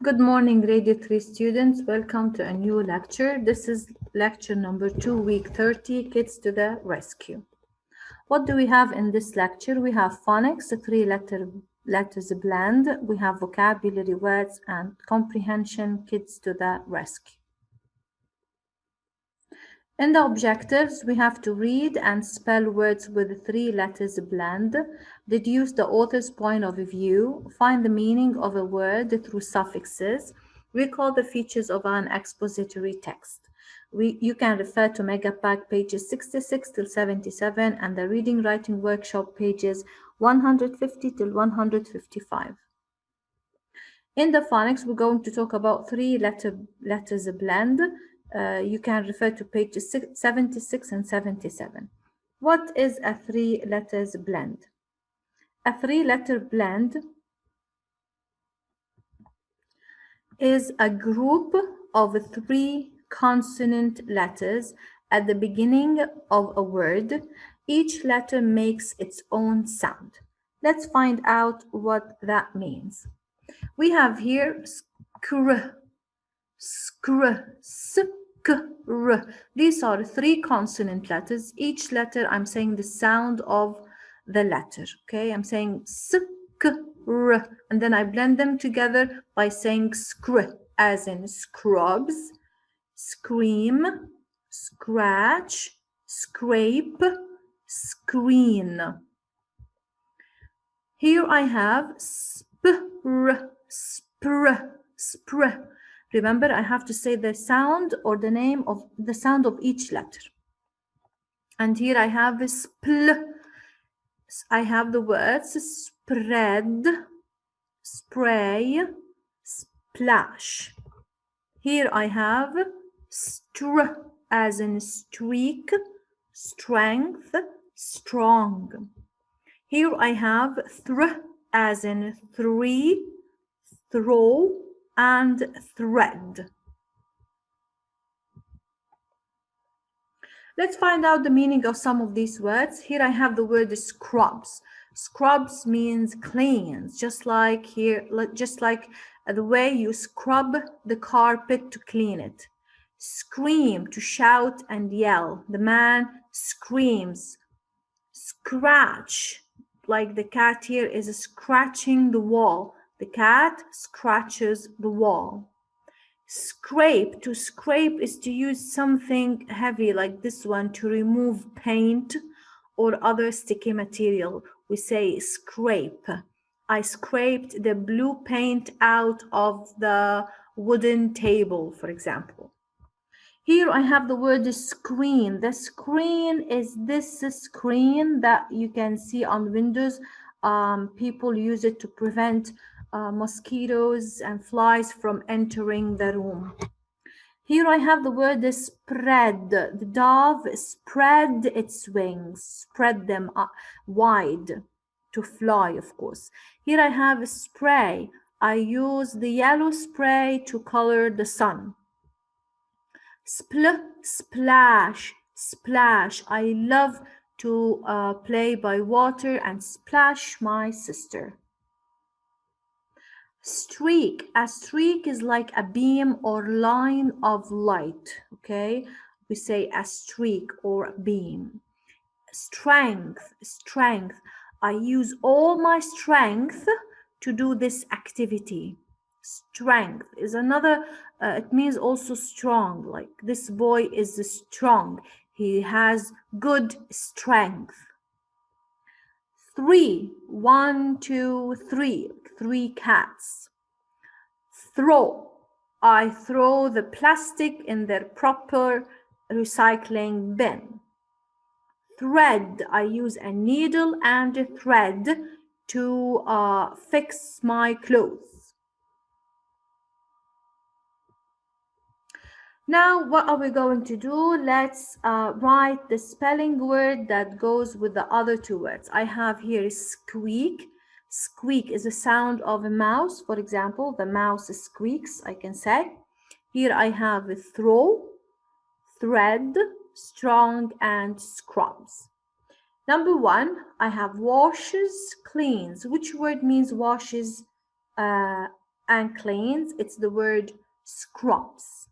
Good morning, grade 3 students. Welcome to a new lecture. This is lecture number 2, week 30, Kids to the Rescue. What do we have in this lecture? We have phonics, letters blend. We have vocabulary words and comprehension, Kids to the Rescue. In the objectives, we have to read and spell words with 3 letters blend, deduce the author's point of view, find the meaning of a word through suffixes, recall the features of an expository text. You can refer to Megapack pages 66 till 77 and the reading writing workshop pages 150 till 155. In the phonics, we're going to talk about 3 letters blend. You can refer to pages 76 and 77. What is a 3 letters blend? A 3-letter blend is a group of 3 consonant letters at the beginning of a word. Each letter makes its own sound. Let's find out what that means. We have here skr, skr, skr. These are 3 consonant letters. Each letter, I'm saying the sound of the letter. Okay, I'm saying skr, and then I blend them together by saying skr, as in scrubs, scream, scratch, scrape, screen. Here I have spr, spr, spr. Remember, I have to say the sound or the name of the sound of each letter. And here I have spl. I have the words spread, spray, splash. Here I have str, as in streak, strength, strong. Here I have thr, as in three, throw, and thread. Let's find out the meaning of some of these words. Here I have the word scrubs. Scrubs means cleans, just like the way you scrub the carpet to clean it. Scream, to shout and yell. The man screams. Scratch, like the cat here is scratching the wall. The cat scratches the wall. Scrape, to scrape is to use something heavy like this one to remove paint or other sticky material. We say scrape. I scraped the blue paint out of the wooden table, for example. Here I have the word screen. The screen is this screen that you can see on windows. People use it to prevent mosquitoes and flies from entering the room. Here I have the word spread. The dove spread its wings, spread them wide to fly, of course. Here I have spray. I use the yellow spray to color the sun. Spl, splash, splash. I love to play by water and splash my sister. Streak. A streak is like a beam or line of light. Okay, we say a streak or a beam. Strength, strength. I use all my strength to do this activity. Strength is another, it means also strong, like this boy is strong. He has good strength. 3, 1, 2, 3, 3 cats. Throw. I throw the plastic in their proper recycling bin. Thread. I use a needle and a thread to fix my clothes. Now, what are we going to do? Let's write the spelling word that goes with the other 2 words. I have here squeak. Squeak is the sound of a mouse. For example, the mouse squeaks, I can say. Here I have throw, thread, strong, and scrubs. Number 1, I have washes, cleans. Which word means washes? and cleans, it's the word scrubs.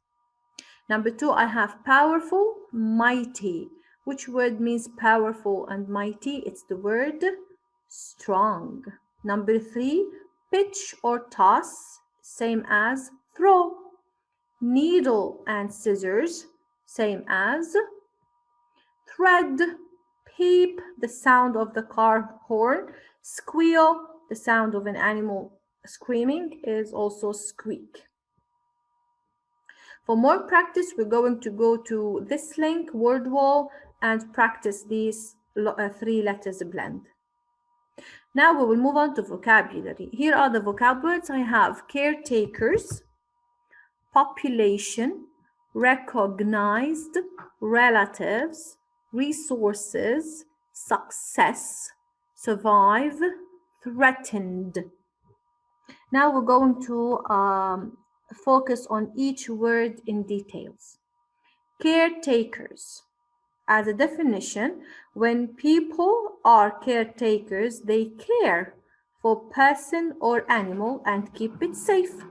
Number 2, I have powerful, mighty. Which word means powerful and mighty? It's the word strong. Number 3, pitch or toss, same as throw. Needle and scissors, same as thread. Peep, the sound of the car horn. Squeal, the sound of an animal screaming, is also squeak. For more practice, we're going to go to this link, word wall, and practice these 3 letters blend. Now we will move on to vocabulary. Here are the vocab words. I have caretakers, population, recognized, relatives, resources, success, survive, threatened. Now we're going to focus on each word in details. Caretakers. As a definition, when people are caretakers, they care for person or animal and keep it safe.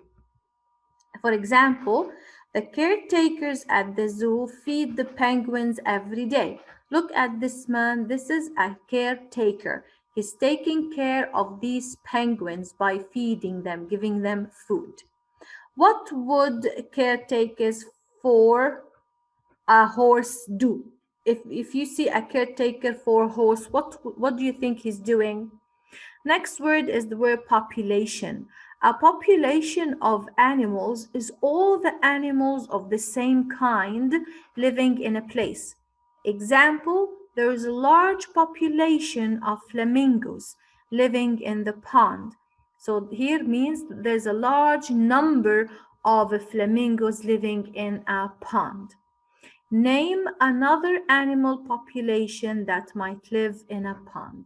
For example, the caretakers at the zoo feed the penguins every day. Look at this man. This is a caretaker. He's taking care of these penguins by feeding them, giving them food. What would caretakers for a horse do? If you see a caretaker for a horse, what do you think he's doing? Next word is the word population. A population of animals is all the animals of the same kind living in a place. Example, there is a large population of flamingos living in the pond. So here means there's a large number of flamingos living in a pond. Name another animal population that might live in a pond.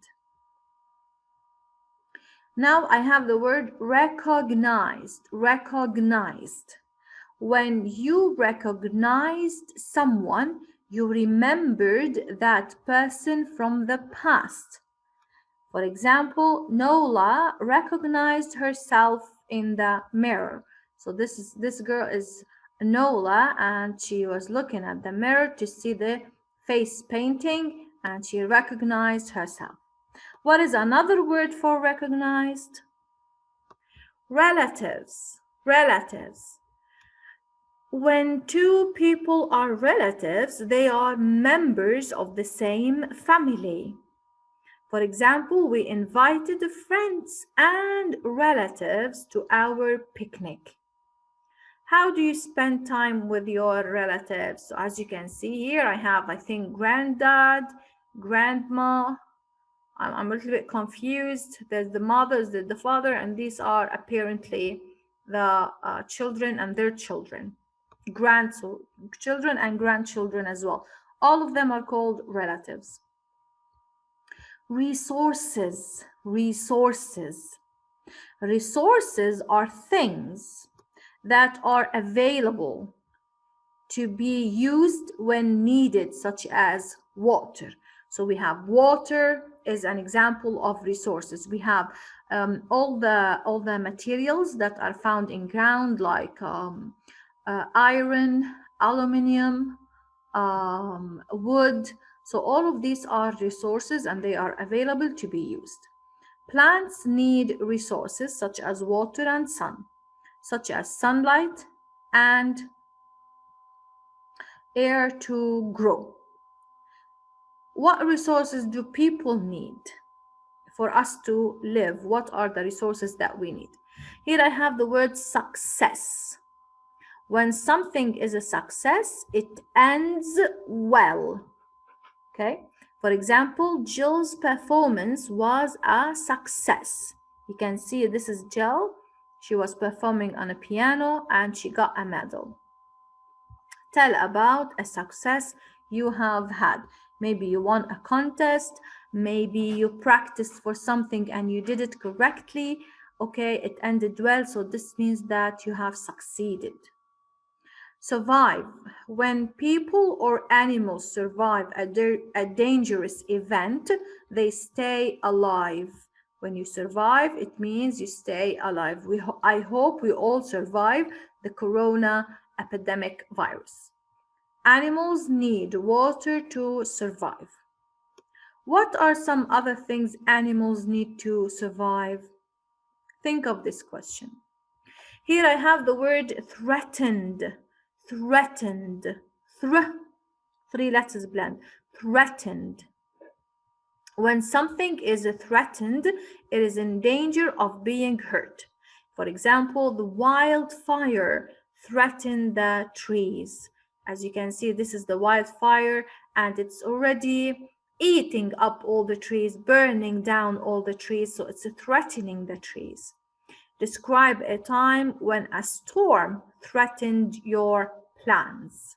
Now I have the word recognized. Recognized. When you recognized someone, you remembered that person from the past. For example, Nola recognized herself in the mirror. So this girl is Nola, and she was looking at the mirror to see the face painting, and she recognized herself. What is another word for recognized? Relatives. Relatives. When two people are relatives, they are members of the same family. For example, we invited friends and relatives to our picnic. How do you spend time with your relatives? So as you can see here, I have, I think, granddad, grandma. I'm a little bit confused. There's the mother, there's the father, and these are apparently the children and their children. Children and grandchildren as well. All of them are called relatives. Resources. Resources. Resources are things that are available to be used when needed, such as water. So we have water is an example of resources. We have all the materials that are found in ground, like iron, aluminum, wood. So all of these are resources and they are available to be used. Plants need resources such as water and sun, such as sunlight and air to grow. What resources do people need for us to live? What are the resources that we need? Here I have the word success. When something is a success, it ends well. Okay? For example, Jill's performance was a success. You can see this is Jill. She was performing on a piano and she got a medal. Tell about a success you have had. Maybe you won a contest, maybe you practiced for something and you did it correctly. Okay, it ended well, so this means that you have succeeded. Survive. When people or animals survive a dangerous event, they stay alive. When you survive, it means you stay alive. I hope we all survive the corona epidemic virus. Animals need water to survive. What are some other things animals need to survive? Think of this question. Here I have the word threatened. Threatened. Three letters blend. Threatened. When something is threatened, it is in danger of being hurt. For example, the wildfire threatened the trees. As you can see, this is the wildfire, and it's already eating up all the trees, burning down all the trees, so it's threatening the trees. Describe a time when a storm threatened your plans.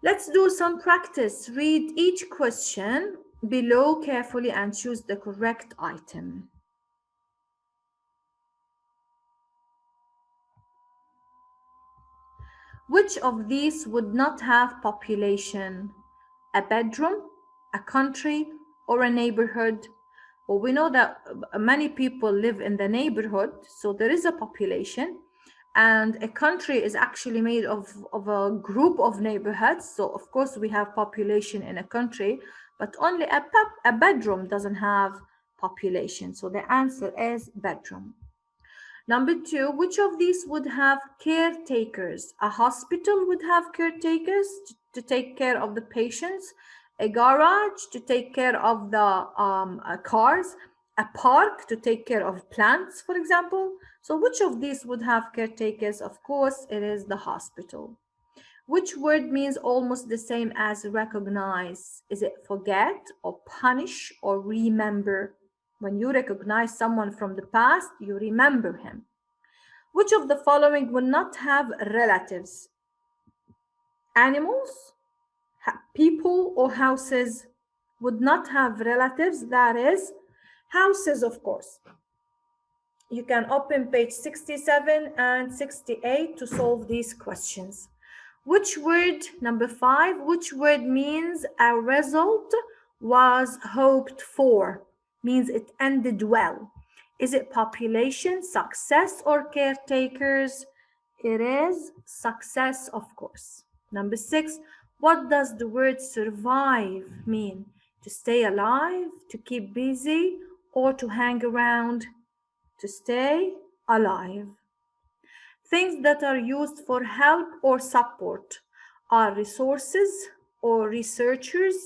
Let's do some practice. Read each question below carefully and choose the correct item. Which of these would not have population? A bedroom, a country, or a neighborhood? Well, we know that many people live in the neighborhood, so there is a population. And a country is actually made of a group of neighborhoods. So of course we have population in a country, but only a bedroom doesn't have population. So the answer is bedroom. Number two, which of these would have caretakers? A hospital would have caretakers to take care of the patients, a garage to take care of the cars, a park to take care of plants, for example. So which of these would have caretakers? Of course, it is the hospital. Which word means almost the same as recognize? Is it forget or punish or remember? When you recognize someone from the past, you remember him. Which of the following will not have relatives? Animals, people, or houses would not have relatives? That is houses, of course. You can open page 67 and 68 to solve these questions. Which word, number 5, which word means a result was hoped for? Means it ended well. Is it population, success, or caretakers? It is success, of course. Number 6, what does the word survive mean? To stay alive, to keep busy, or to hang around? To stay alive. Things that are used for help or support are resources or researchers,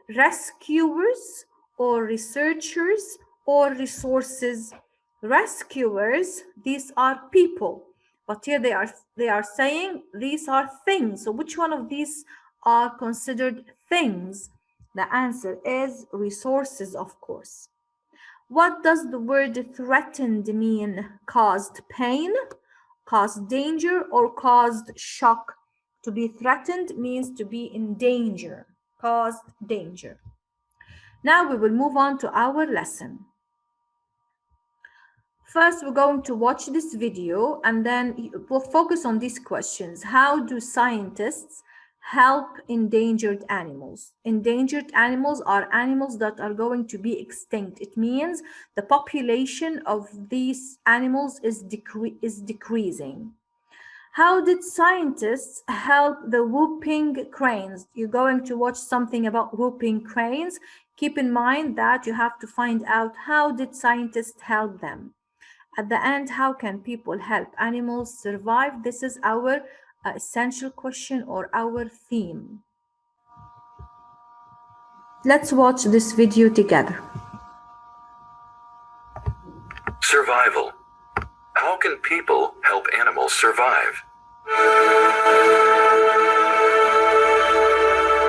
rescuers or researchers or resources. Rescuers, these are people, but here they are saying these are things. So which one of these are considered things? The answer is resources, of course. What does the word threatened mean? Caused pain, caused danger, or caused shock? To be threatened means to be in danger, caused danger. Now we will move on to our lesson. First, we're going to watch this video and then we'll focus on these questions. How do scientists help endangered animals? Endangered animals are animals that are going to be extinct. It means the population of these animals is decreasing. How did scientists help the whooping cranes? You're going to watch something about whooping cranes. Keep in mind that you have to find out how did scientists help them. At the end, how can people help animals survive? This is our essential question or our theme. Let's watch this video together. Survival. How can people help animals survive?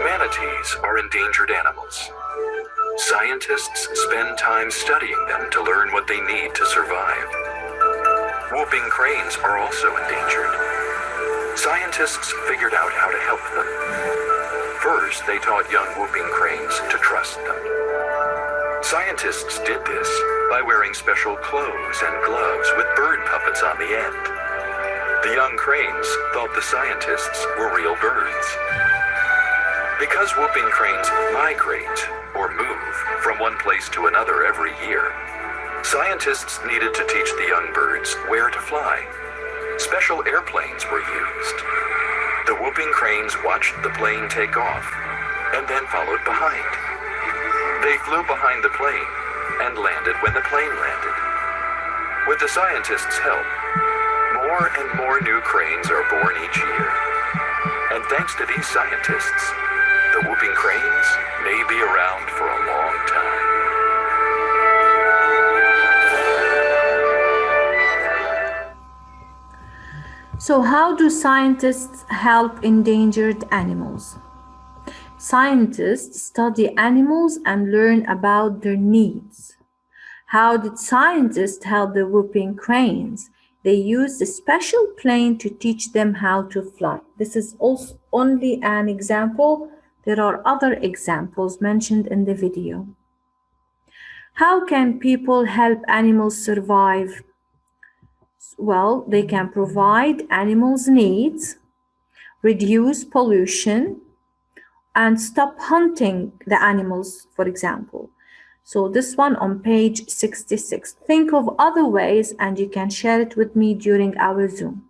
Manatees are endangered animals. Scientists spend time studying them to learn what they need to survive. Whooping cranes are also endangered. Scientists figured out how to help them. First, they taught young whooping cranes to trust them. Scientists did this by wearing special clothes and gloves with bird puppets on the end. The young cranes thought the scientists were real birds. Because whooping cranes migrate or move from one place to another every year. Scientists needed to teach the young birds where to fly. Special airplanes were used. The whooping cranes watched the plane take off and then followed behind. They flew behind the plane and landed when the plane landed. With the scientists' help, more and more new cranes are born each year. And thanks to these scientists, the whooping cranes may be around for a long time. So how do scientists help endangered animals? Scientists study animals and learn about their needs. How did scientists help the whooping cranes? They used a special plane to teach them how to fly. This is also only an example. There are other examples mentioned in the video. How can people help animals survive? Well, they can provide animals' needs, reduce pollution, and stop hunting the animals, for example. So this one on page 66. Think of other ways and you can share it with me during our Zoom.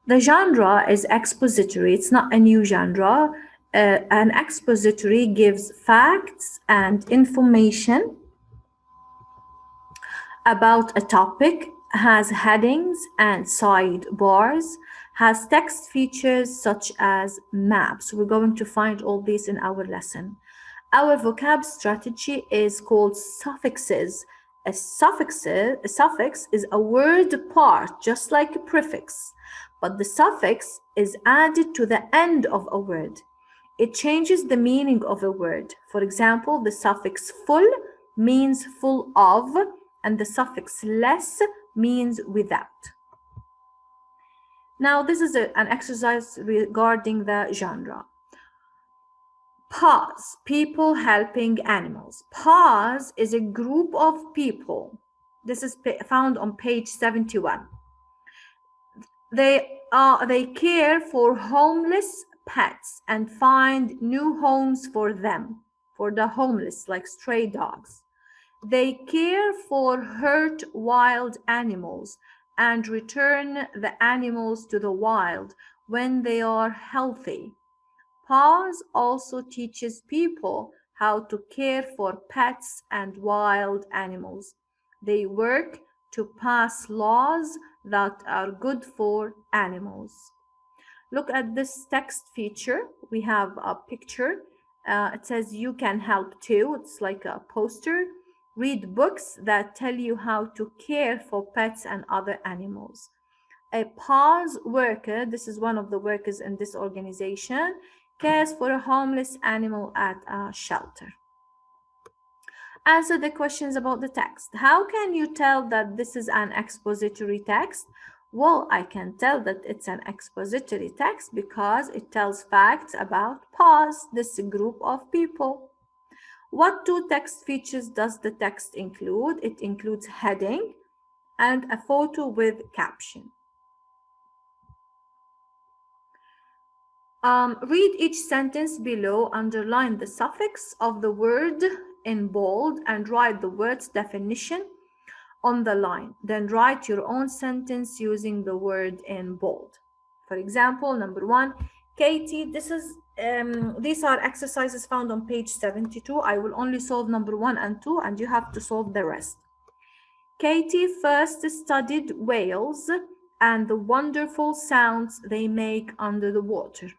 The genre is expository. It's not a new genre. An expository gives facts and information about a topic, has headings and sidebars, has text features such as maps. We're going to find all these in our lesson. Our vocab strategy is called suffixes. A suffix is a word part, just like a prefix, but the suffix is added to the end of a word. It changes the meaning of a word. For example, the suffix full means full of, and the suffix less means without. Now, this is an exercise regarding the genre. PAWS, people helping animals. PAWS is a group of people. This is found on page 71. They care for homeless pets and find new homes for them, for the homeless, like stray dogs. They care for hurt wild animals and return the animals to the wild when they are healthy. PAWS also teaches people how to care for pets and wild animals. They work to pass laws that are good for animals. Look at this text feature. We have a picture. It says you can help too. It's like a poster. Read books that tell you how to care for pets and other animals. A PAWS worker, this is one of the workers in this organization, cares for a homeless animal at a shelter. Answer the questions about the text. How can you tell that this is an expository text? Well, I can tell that it's an expository text because it tells facts about PAWS, this group of people. What two text features does the text include? It includes heading and a photo with caption. Read each sentence below, underline the suffix of the word in bold and write the word's definition on the line. Then write your own sentence using the word in bold. For example, number 1, Katie, these are exercises found on page 72. I will only solve number 1 and 2 and you have to solve the rest. Katie first studied whales and the wonderful sounds they make under the water.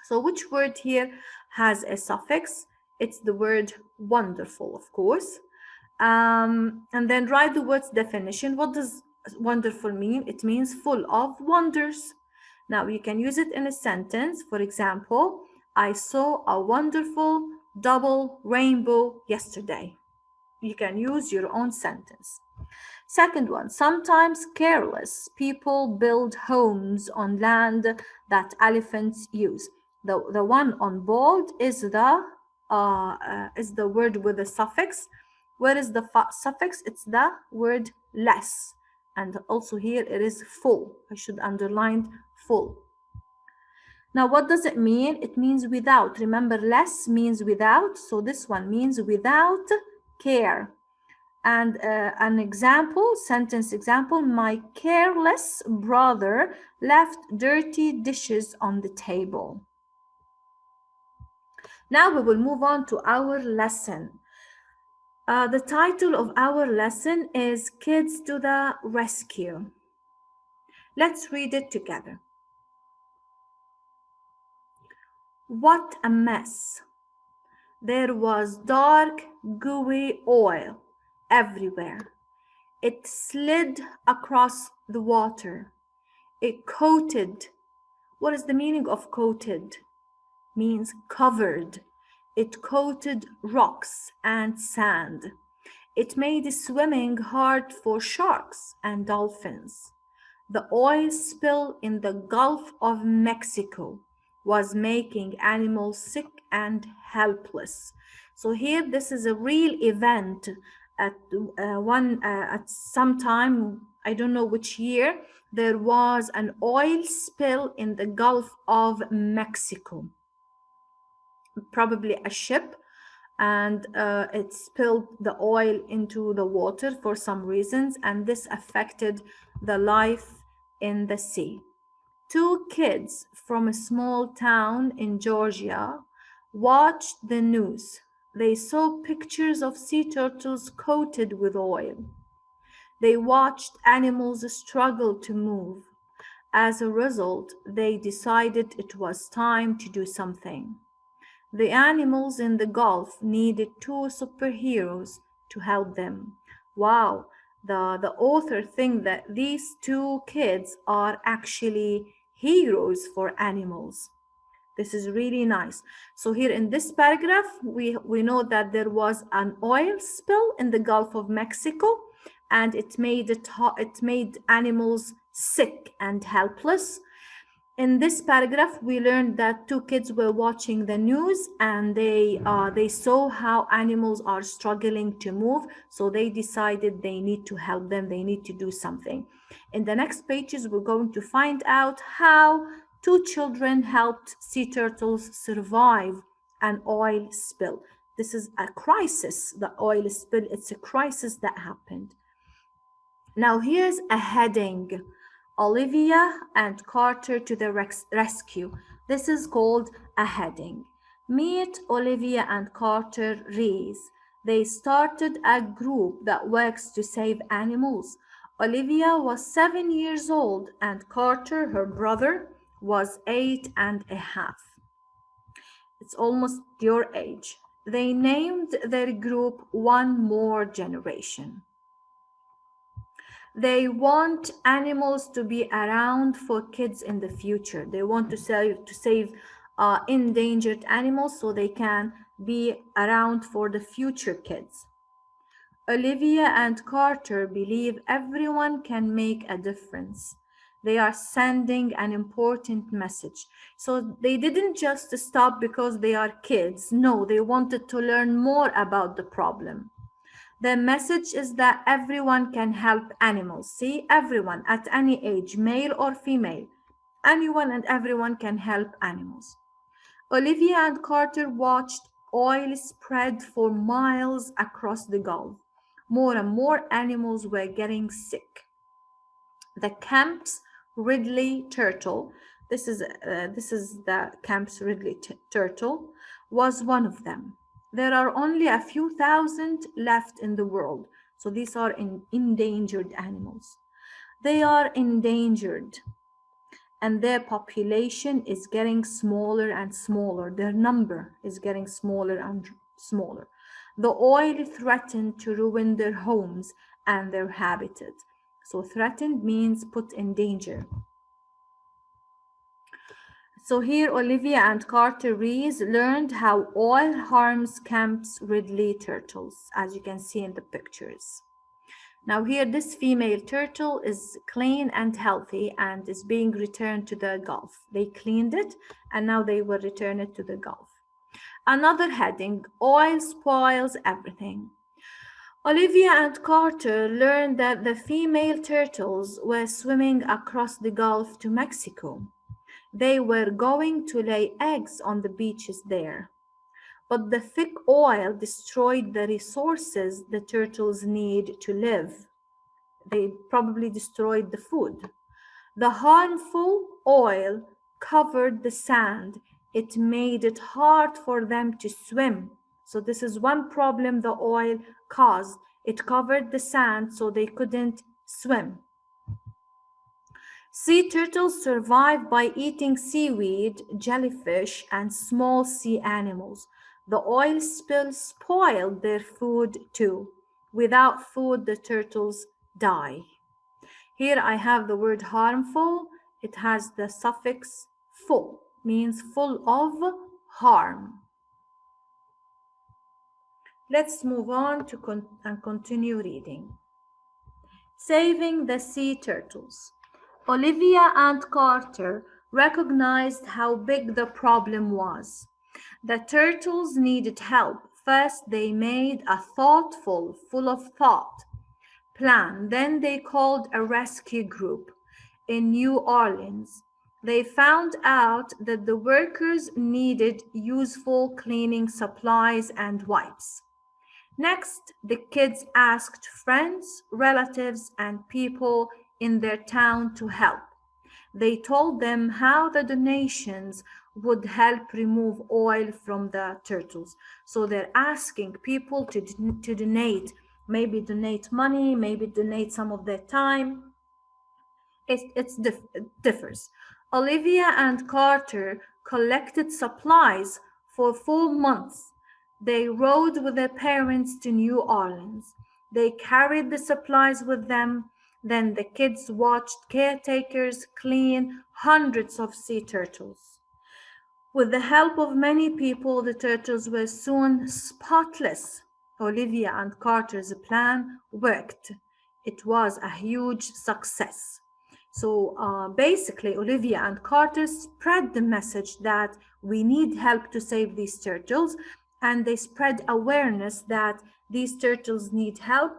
So which word here has a suffix? It's the word wonderful, of course. And then write the word's definition. What does wonderful mean? It means full of wonders. Now you can use it in a sentence. For example, I saw a wonderful double rainbow yesterday. You can use your own sentence. Second one, sometimes careless people build homes on land that elephants use. The one on bold is the word with the suffix. Where is the suffix? It's the word less. And also here it is full. I should underline full. Now, what does it mean? It means without. Remember, less means without. So this one means without care. And an example, sentence example, my careless brother left dirty dishes on the table. Now we will move on to our lesson. The title of our lesson is Kids to the Rescue. Let's read it together. What a mess. There was dark, gooey oil everywhere. It slid across the water. It coated. What is the meaning of coated? Means covered. It coated rocks and sand. It made swimming hard for sharks and dolphins. The oil spill in the Gulf of Mexico was making animals sick and helpless. So here, this is a real event at at some time, I don't know which year, there was an oil spill in the Gulf of Mexico. Probably a ship, and it spilled the oil into the water for some reasons, and this affected the life in the sea. Two kids from a small town in Georgia watched the news. They saw pictures of sea turtles coated with oil. They watched animals struggle to move. As a result, they decided it was time to do something. The animals in the Gulf needed two superheroes to help them. Wow, the author thinks that these two kids are actually heroes for animals. This is really nice. So here in this paragraph, we know that there was an oil spill in the Gulf of Mexico, and it made animals sick and helpless. In this paragraph, we learned that two kids were watching the news, and they saw how animals are struggling to move. So they decided they need to help them. They need to do something. In the next pages, we're going to find out how two children helped sea turtles survive an oil spill. This is a crisis, the oil spill. It's a crisis that happened. Now here's a heading. Olivia and Carter to the rescue. This is called a heading. Meet Olivia and Carter Rees. They started a group that works to save animals. Olivia was 7 years old and Carter, her brother, was 8.5. It's almost your age. They named their group One More Generation. They want animals to be around for kids in the future. They want to save endangered animals so they can be around for the future kids. Olivia and Carter believe everyone can make a difference. They are sending an important message. So they didn't just stop because they are kids. No, they wanted to learn more about the problem. The message is that everyone can help animals. See, everyone at any age, male or female, anyone and everyone can help animals. Olivia and Carter watched oil spread for miles across the Gulf. More and more animals were getting sick. The Camp's Ridley turtle, this is the Camp's Ridley turtle, was one of them. There are only a few thousand left in the world. So these are endangered animals. They are endangered, and their population is getting smaller and smaller. Their number is getting smaller and smaller. The oil threatened to ruin their homes and their habitat. So threatened means put in danger. So here, Olivia and Carter Rees learned how oil harms Camp's Ridley turtles, as you can see in the pictures. Now here, this female turtle is clean and healthy and is being returned to the Gulf. They cleaned it, and now they will return it to the Gulf. Another heading, oil spoils everything. Olivia and Carter learned that the female turtles were swimming across the Gulf to Mexico. They were going to lay eggs on the beaches there. But the thick oil destroyed the resources the turtles need to live. They probably destroyed the food. The harmful oil covered the sand. It made it hard for them to swim. So, this is one problem the oil caused. It covered the sand so they couldn't swim. Sea turtles survive by eating seaweed, jellyfish, and small sea animals. The oil spill spoiled their food too. Without food, the turtles die. Here I have the word harmful. It has the suffix full, means full of harm. Let's move on and continue reading. Saving the sea turtles. Olivia and Carter recognized how big the problem was. The turtles needed help. First, they made a thoughtful, full of thought plan. Then they called a rescue group in New Orleans. They found out that the workers needed useful cleaning supplies and wipes. Next, the kids asked friends, relatives, and people in their town to help. They told them how the donations would help remove oil from the turtles. So they're asking people to donate, maybe donate money, maybe donate some of their time. It differs. Olivia and Carter collected supplies for 4 months. They rode with their parents to New Orleans. They carried the supplies with them. Then the kids watched caretakers clean hundreds of sea turtles. With the help of many people, the turtles were soon spotless. Olivia and Carter's plan worked. It was a huge success. So basically, Olivia and Carter spread the message that we need help to save these turtles, and they spread awareness that these turtles need help,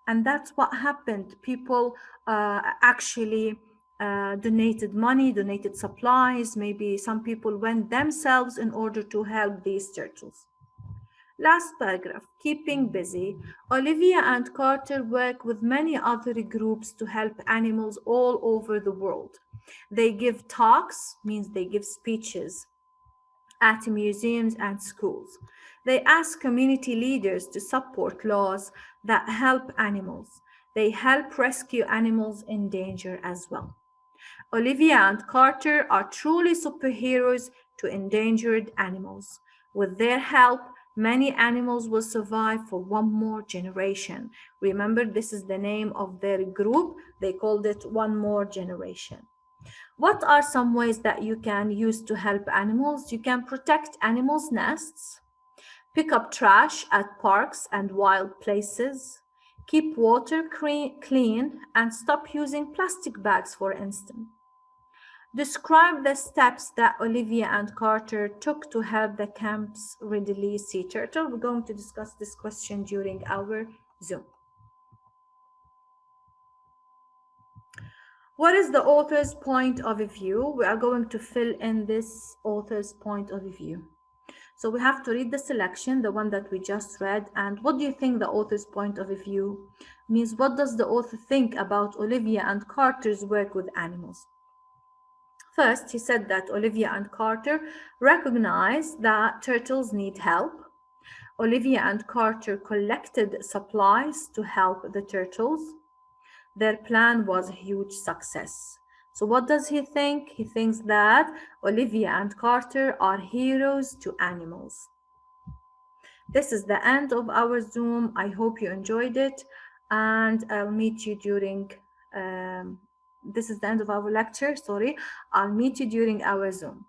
and that's what happened. People actually donated money, donated supplies. Maybe some people went themselves in order to help these turtles. Last paragraph, keeping busy. Olivia and Carter work with many other groups to help animals all over the world. They give talks, means they give speeches, at museums and schools. They ask community leaders to support laws that help animals. They help rescue animals in danger as well. Olivia and Carter are truly superheroes to endangered animals. With their help, many animals will survive for one more generation. Remember, this is the name of their group. They called it One More Generation. What are some ways that you can use to help animals? You can protect animals' nests, pick up trash at parks and wild places, keep water clean, and stop using plastic bags, for instance. Describe the steps that Olivia and Carter took to help the Camp's Ridley sea turtle. We're going to discuss this question during our Zoom. What is the author's point of view? We are going to fill in this author's point of view. So we have to read the selection, the one that we just read, and what do you think the author's point of view means? What does the author think about Olivia and Carter's work with animals? First, he said that Olivia and Carter recognize that turtles need help. Olivia and Carter collected supplies to help the turtles. Their plan was a huge success. So what does he think? He thinks that Olivia and Carter are heroes to animals. This is the end of our Zoom. I hope you enjoyed it, and I'll meet you during this is the end of our lecture, sorry. I'll meet you during our Zoom.